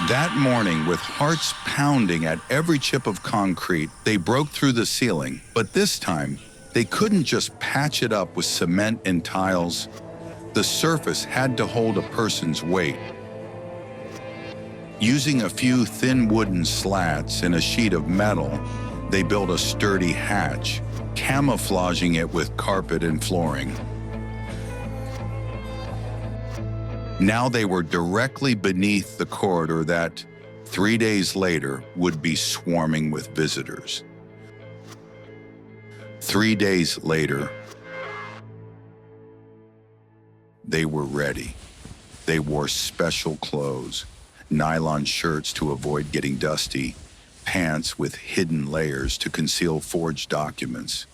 That morning, with hearts pounding at every chip of concrete, they broke through the ceiling. But this time, they couldn't just patch it up with cement and tiles. The surface had to hold a person's weight. Using a few thin wooden slats and a sheet of metal, they built a sturdy hatch, camouflaging it with carpet and flooring. Now they were directly beneath the corridor that, 3 days later, would be swarming with visitors. 3 days later, they were ready. They wore special clothes, nylon shirts to avoid getting dusty, pants with hidden layers to conceal forged documents.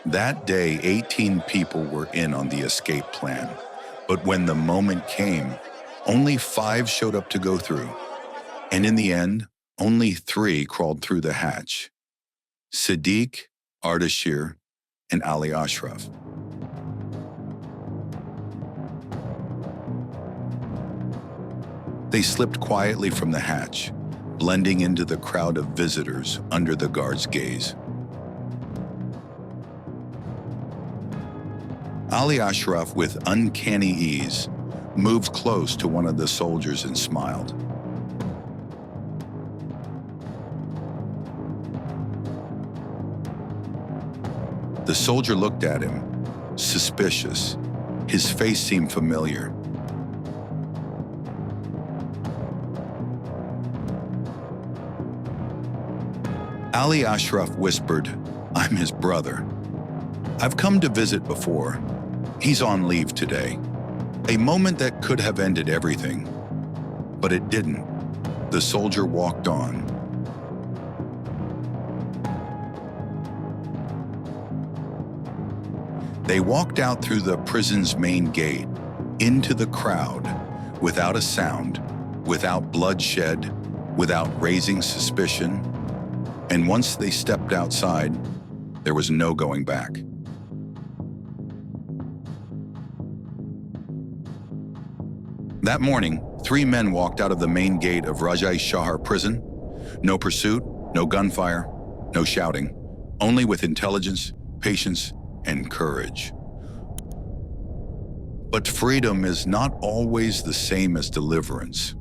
That day, 18 people were in on the escape plan. But when the moment came, only 5 showed up to go through. And in the end, only 3 crawled through the hatch: Sediq, Ardeshir, and Ali Ashraf. They slipped quietly from the hatch, blending into the crowd of visitors under the guard's gaze. Ali Ashraf, with uncanny ease, moved close to one of the soldiers and smiled. The soldier looked at him, suspicious. His face seemed familiar. Ali Ashraf whispered, "I'm his brother. I've come to visit before. He's on leave today." A moment that could have ended everything, but it didn't. The soldier walked on. They walked out through the prison's main gate, into the crowd, without a sound, without bloodshed, without raising suspicion. And once they stepped outside, there was no going back. That morning, 3 men walked out of the main gate of Rajaei-Shahr Prison. No pursuit, no gunfire, no shouting, only with intelligence, patience, and courage. But freedom is not always the same as deliverance.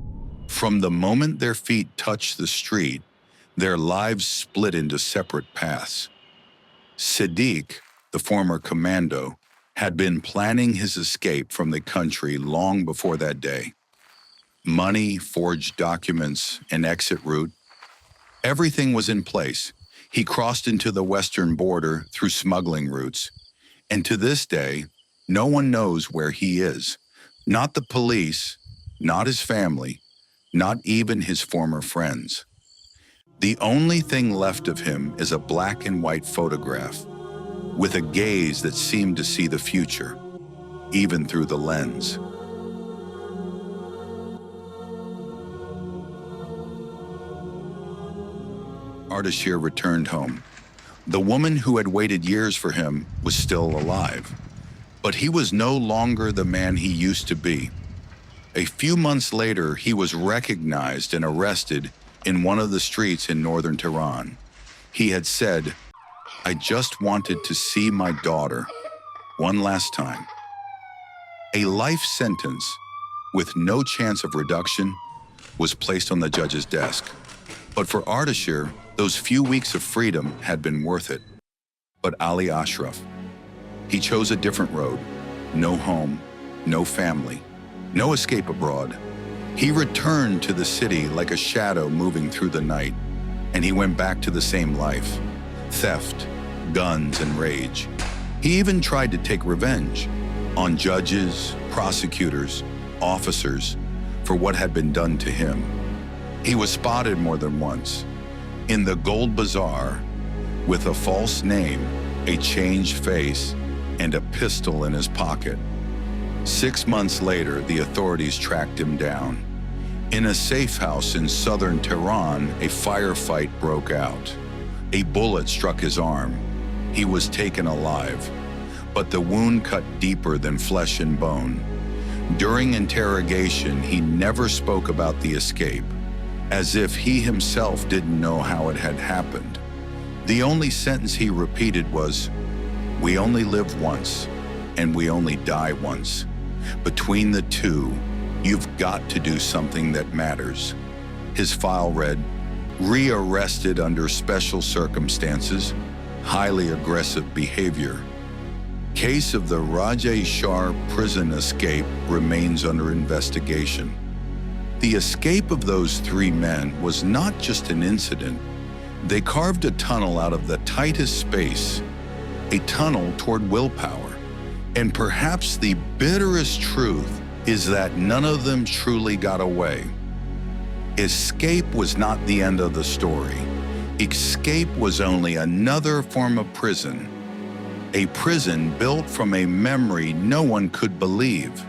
From the moment their feet touched the street, their lives split into separate paths. Sediq, the former commando, had been planning his escape from the country long before that day. Money, forged documents, an exit route. Everything was in place. He crossed into the western border through smuggling routes. And to this day, no one knows where he is. Not the police, not his family, not even his former friends. The only thing left of him is a black and white photograph, with a gaze that seemed to see the future, even through the lens. Ardeshir returned home. The woman who had waited years for him was still alive, but he was no longer the man he used to be. A few months later, he was recognized and arrested in one of the streets in northern Tehran. He had said, "I just wanted to see my daughter one last time." A life sentence with no chance of reduction was placed on the judge's desk. But for Ardeshir, those few weeks of freedom had been worth it. But Ali Ashraf, he chose a different road. No home, no family, no escape abroad. He returned to the city like a shadow moving through the night, and he went back to the same life: theft, guns, and rage. He even tried to take revenge on judges, prosecutors, officers for what had been done to him. He was spotted more than once in the Gold Bazaar with a false name, a changed face, and a pistol in his pocket. 6 months later, the authorities tracked him down. In a safe house in southern Tehran, a firefight broke out. A bullet struck his arm. He was taken alive, but the wound cut deeper than flesh and bone. During interrogation, he never spoke about the escape, as if he himself didn't know how it had happened. The only sentence he repeated was, "We only live once, and we only die once. Between the two, you've got to do something that matters." His file read, "Rearrested under special circumstances, highly aggressive behavior. Case of the Rajaei-Shahr Prison escape remains under investigation." The escape of those three men was not just an incident. They carved a tunnel out of the tightest space, a tunnel toward willpower. And perhaps the bitterest truth is that none of them truly got away. Escape was not the end of the story. Escape was only another form of prison, a prison built from a memory no one could believe.